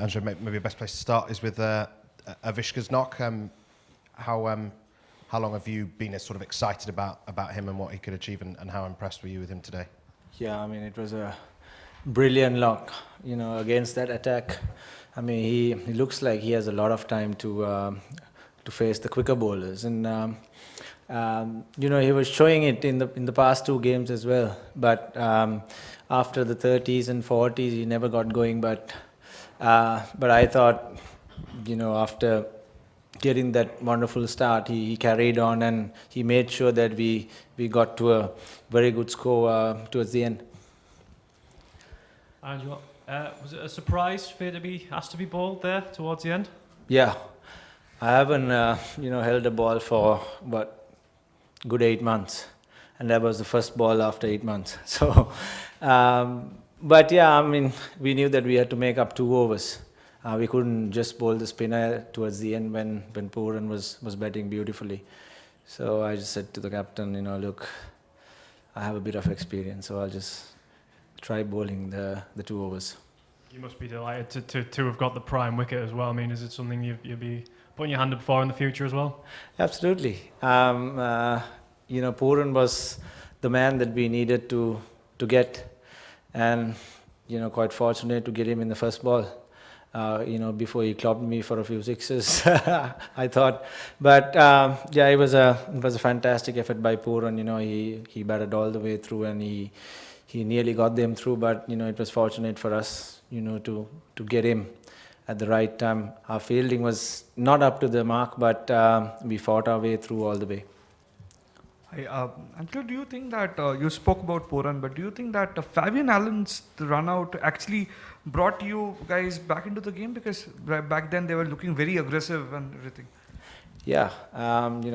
Angela, maybe the best place to start is with Avishka's knock. How long have you been sort of excited about him and what he could achieve, and how impressed were you with him today? Yeah, I mean, it was a brilliant knock, against that attack. I mean, he looks like he has a lot of time to face the quicker bowlers, and he was showing it in the past two games as well. But after the 30s and 40s, he never got going. But I thought, after getting that wonderful start, he carried on, and he made sure that we got to a very good score towards the end. Angela, was it a surprise for you to be asked to be bowled there towards the end? Yeah, I haven't held a ball for good 8 months, and that was the first ball after 8 months. So, but yeah, I mean, we knew that we had to make up 2 overs. We couldn't just bowl the spinner towards the end when Pooran was batting beautifully. So I just said to the captain, look, I have a bit of experience, so I'll just try bowling the 2 overs. You must be delighted to have got the prime wicket as well. I mean, is it something you'll be putting your hand up for in the future as well? Absolutely. Pooran was the man that we needed to get, and quite fortunate to get him in the first ball. Before he clobbed me for a few sixes, I thought. But it was a fantastic effort by Pooran. He batted all the way through, and he nearly got them through. But it was fortunate for us, to get him at the right time. Our fielding was not up to the mark, but we fought our way through all the way. Uncle, do you think that you spoke about Pooran, but do you think that Fabian Allen's run out actually brought you guys back into the game? Because back then they were looking very aggressive and everything. Yeah,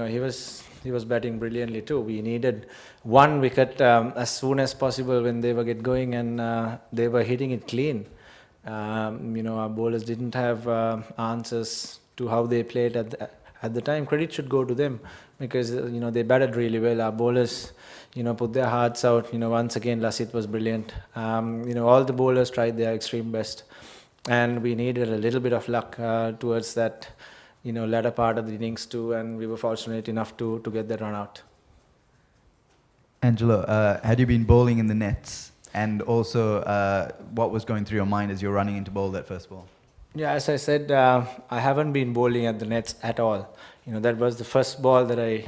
he was batting brilliantly too. We needed 1 wicket as soon as possible when they were get going, and they were hitting it clean. Our bowlers didn't have answers to how they played at the time. Credit should go to them, because they batted really well. Our bowlers put their hearts out. Once again, Lasith was brilliant. All the bowlers tried their extreme best, and we needed a little bit of luck towards that latter part of the innings too, and we were fortunate enough to get that run out. Angelo, had you been bowling in the nets, and also what was going through your mind as you were running into bowl that first ball? Yeah, as I said, I haven't been bowling at the nets at all. That was the first ball that I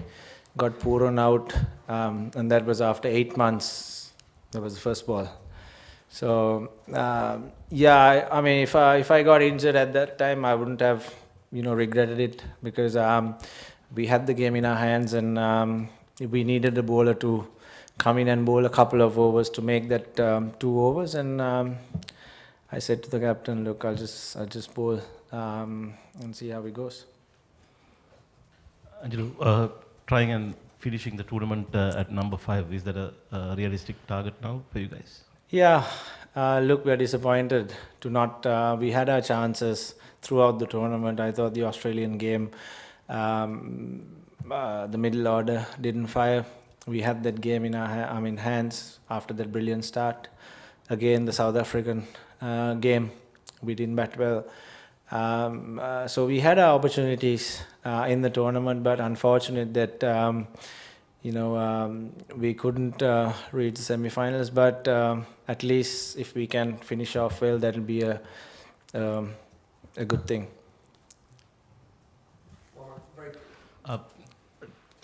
got Pooran out, and that was after 8 months. That was the first ball. So, I mean, if I got injured at that time, I wouldn't have, regretted it, because we had the game in our hands, and we needed the bowler to come in and bowl a couple of overs to make that 2 overs, and I said to the captain, look, I'll just bowl and see how it goes. Angelo, trying and finishing the tournament at number 5, is that a realistic target now for you guys? Yeah, look, we're disappointed to not. We had our chances throughout the tournament. I thought the Australian game, the middle order didn't fire. We had that game in our hands after that brilliant start. Again, the South African game, we didn't bat well. So we had our opportunities in the tournament, but unfortunate that we couldn't reach the semi-finals. But at least if we can finish off well, that'll be a good thing.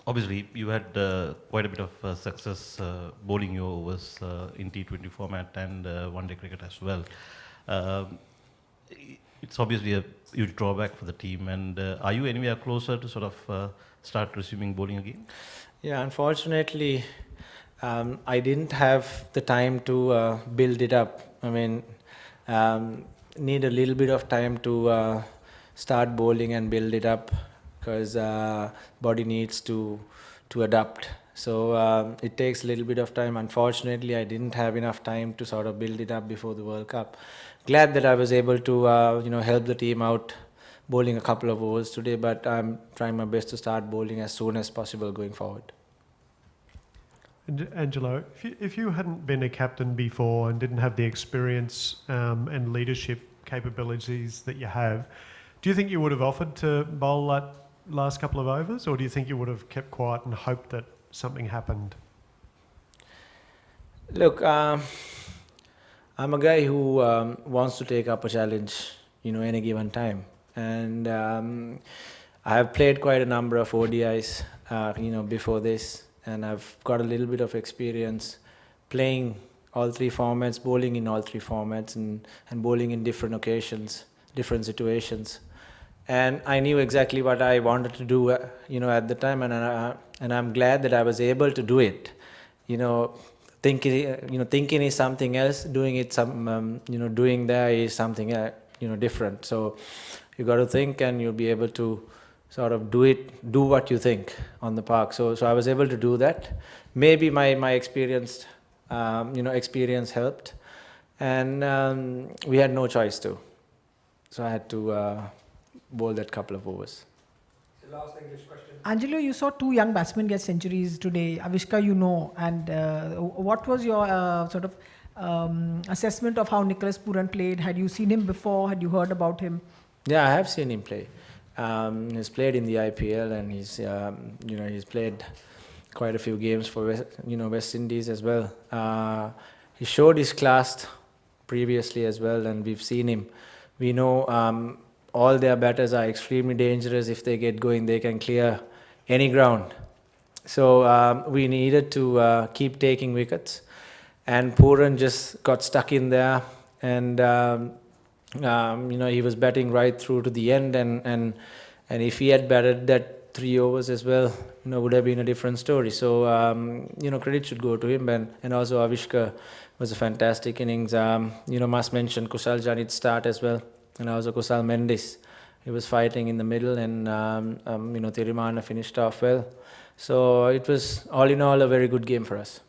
Obviously, you had quite a bit of success bowling your overs in T20 format and one-day cricket as well. It's obviously a huge drawback for the team, and are you anywhere closer to sort of start resuming bowling again? Yeah, unfortunately, I didn't have the time to build it up. I mean, need a little bit of time to start bowling and build it up, because body needs to adapt. So it takes a little bit of time. Unfortunately, I didn't have enough time to sort of build it up before the World Cup. Glad that I was able to help the team out bowling a couple of overs today, but I'm trying my best to start bowling as soon as possible going forward. Angelo, if you hadn't been a captain before and didn't have the experience and leadership capabilities that you have. Do you think you would have offered to bowl that last couple of overs, or do you think you would have kept quiet and hoped that something happened? Look, I'm a guy who wants to take up a challenge, any given time. And I have played quite a number of ODIs, before this, and I've got a little bit of experience playing all three formats, bowling in all three formats, and bowling in different occasions, different situations. And I knew exactly what I wanted to do, at the time, and I'm glad that I was able to do it. Thinking is something else. Doing it, doing there is something, different. So you got to think, and you'll be able to sort of do what you think on the park. So I was able to do that. Maybe my experience helped, and we had no choice to. So I had to bowl that couple of overs. The last English question. Angelo, you saw two young batsmen get centuries today. Avishka, and what was your sort of assessment of how Nicholas Pooran played? Had you seen him before? Had you heard about him? Yeah, I have seen him play. He's played in the IPL, and he's played quite a few games for West Indies as well. He showed his class previously as well, and we've seen him. We know all their batters are extremely dangerous. If they get going, they can clear any ground. So we needed to keep taking wickets, and Pooran just got stuck in there, and he was batting right through to the end, and if he had batted that 3 overs as well, would have been a different story. So credit should go to him, and also Avishka was a fantastic innings. Must mention Kusal Janit's start as well, and also Kusal Mendis. He was fighting in the middle, and Thirimana finished off well. So it was all in all a very good game for us.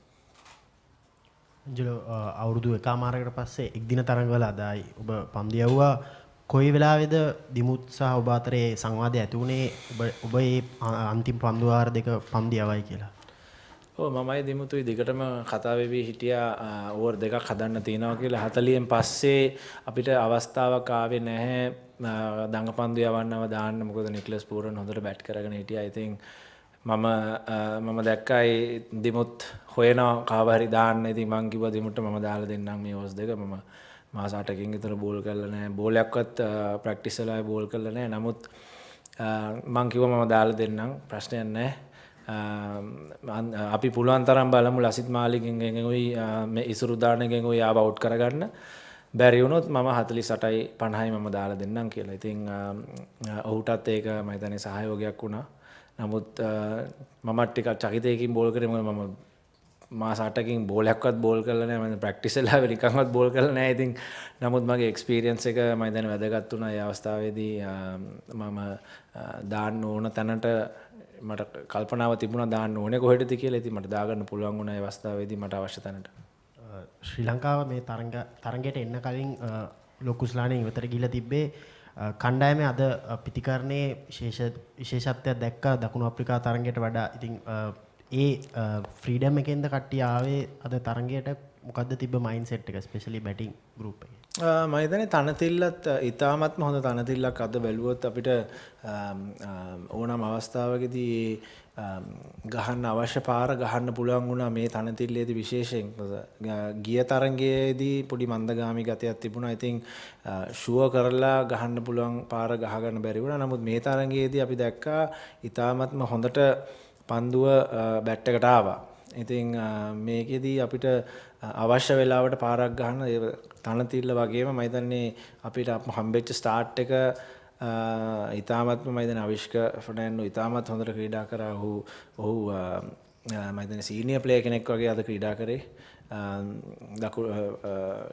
Angelo, අවුරුදු එකමාරකට පස්සේ එක්දින තරඟවල අදයි ඔබ පන්දු යවුවා. කොයි වෙලාවේද දිමුත් සහ ඔබ අතරේ සංවාදය ඇති වුණේ ඔබ මේ අන්තිම පන්දු වාර දෙක පන්දු යවයි කියලා? මමයි දිමුතුයි දිගටම කතා වෙවි හිටියා ඕවර් දෙකක් හදන්න තියෙනවා කියලා. 40න් පස්සේ අපිට අවස්ථාවක් ආවේ නැහැ දඟපන්දු යවන්නව දාන්න. මොකද නික්ලස් පූරන් හොඳට බැට් කරගෙන හිටියා. I think මම දැක්කයි දිමුත් හොයනවා කාව හරි දාන්න. ඉතින් මං කිව්වා දිමුත්ට මම දාලා දෙන්නම් මේ ඕවර්ස් දෙක. මම මාස 8කින් විතර බෝල් කරලා නැහැ. බෝලයක්වත් ප්‍රැක්ටිස් වල බෝල් කරලා නැහැ. නමුත් මං කිව්වා මම දාලා දෙන්නම්, ප්‍රශ්නයක් නැහැ. අපි පුළුවන් තරම් බලමු ලසිත් මාලිගෙන් උයි මේ ඉසුරුදානගෙන් උයි ආව අවුට් කරගන්න. බැරි වුණොත් මම 48යි 50යි මම දාලා දෙන්නම් කියලා. ඉතින් ඔහුටත් ඒක මම හිතන්නේ සහයෝගයක් වුණා. නමුත් මමත් ටිකක් චකිතයකින් බෝල් කරේ. මොකද මම මාස 8කින් බෝලයක්වත් බෝල් කරලා නැහැ. මම ප්‍රැක්ටිස් වල නිකන්වත් බෝල් කරලා නැහැ. ඉතින් නමුත් මගේ එක්ස්පීරියන්ස් එක මම හිතන්නේ වැදගත් වුණා. ඒ අවස්ථාවේදී මම දාන්න ඕන තැනට මට කල්පනාව තිබුණා දාන්න ඕනේ කොහෙටද කියලා. ඉතින් මට දාගන්න පුළුවන් වුණා ඒ අවස්ථාවේදී මට අවශ්‍ය තැනට. ශ්‍රී ලංකාව මේ තරඟයට එන්න කලින් ලොකු ස්ලානේ ඉවතට ගිහිලා තිබ්බේ. කණ්ඩායමේ අද පිටිකරණේ විශේෂත්වයක් දැක්කා දකුණු අප්‍රිකා තරඟයට වඩා. ඉතින් ඒ ෆ්‍රීඩම් එකෙන්ද කට්ටිය ආවේ අද තරඟයට? මොකද්ද තිබ්බ මයින්ඩ් සෙට් එක ස්පෙෂලි බැටිං ගෲප් එකේ? මම හිතන්නේ තනතිල්ලත් ඉතාමත්ම හොඳ තනතිල්ලක් අද බැලුවොත් අපිට ඕනම අවස්ථාවකදී ගහන්න අවශ්‍ය පාර ගහන්න පුළුවන් වුණා මේ තනතිල්ලේදී විශේෂයෙන්. ගිය තරඟයේදී පොඩි මන්දගාමී ගතියක් තිබුණා. ඉතින් ෂුවර් කරලා ගහන්න පුළුවන් පාර ගහ ගන්න බැරි වුණා. නමුත් මේ තරඟයේදී අපි දැක්කා ඉතාමත්ම හොඳට පන්දුව බැට් එකට ආවා. ඉතින් මේකෙදී අපිට අවශ්‍ය වෙලාවට පාරක් ගන්න තනතිල්ල වගේම මම හිතන්නේ අපිට හම්බෙච්ච ස්ටාර්ට් එක ඉතාමත්ම මම හිතන්නේ අවිෂ්ක ෆර්නැන්ඩෝ ඉතාමත් හොඳට ක්‍රීඩා කරා. ඔහු මම හිතන්නේ සීනියර් ප්ලේයර් කෙනෙක් වගේ අද ක්‍රීඩා කරේ.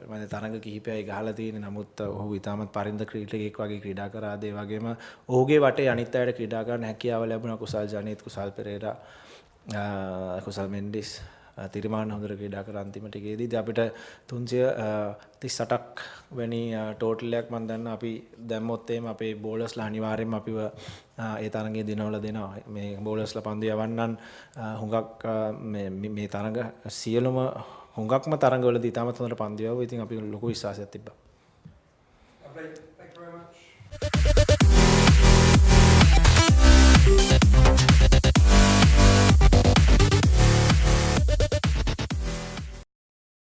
මම තරඟ කිහිපයයි ගහලා තියෙන්නේ. නමුත් ඔහු ඉතාමත් පරින්ද ක්‍රීඩකයෙක් වගේ ක්‍රීඩා කරා. ඒ වගේම ඔහුගේ වටේ අනිත් අයට ක්‍රීඩා කරන්න හැකියාව ලැබුණා. කුසල් ජනීත්, කුසල් පෙරේරා, කුසල් මෙන්ඩිස්, තිරිමාන හොඳට ක්‍රීඩා කර අන්තිම ටිකේදී අපිට 338ක් වැනි ටෝටල් එකක් මම දන්නවා අපි දැම්මොත් එහෙම අපේ බෝලර්ස්ලා අනිවාර්යයෙන්ම අපිව ඒ තරඟයේ දිනවල දෙනවා. මේ බෝලර්ස්ලා පන්දු යවන්නන් හුඟක් මේ තරඟ සියලුම හුඟක්ම තරඟවලදී ඉතාමත් හොඳට පන්දු යවුවා. ඉතින් අපි ලොකු විශ්වාසයක් තිබ්බා. Great. Thank you very much.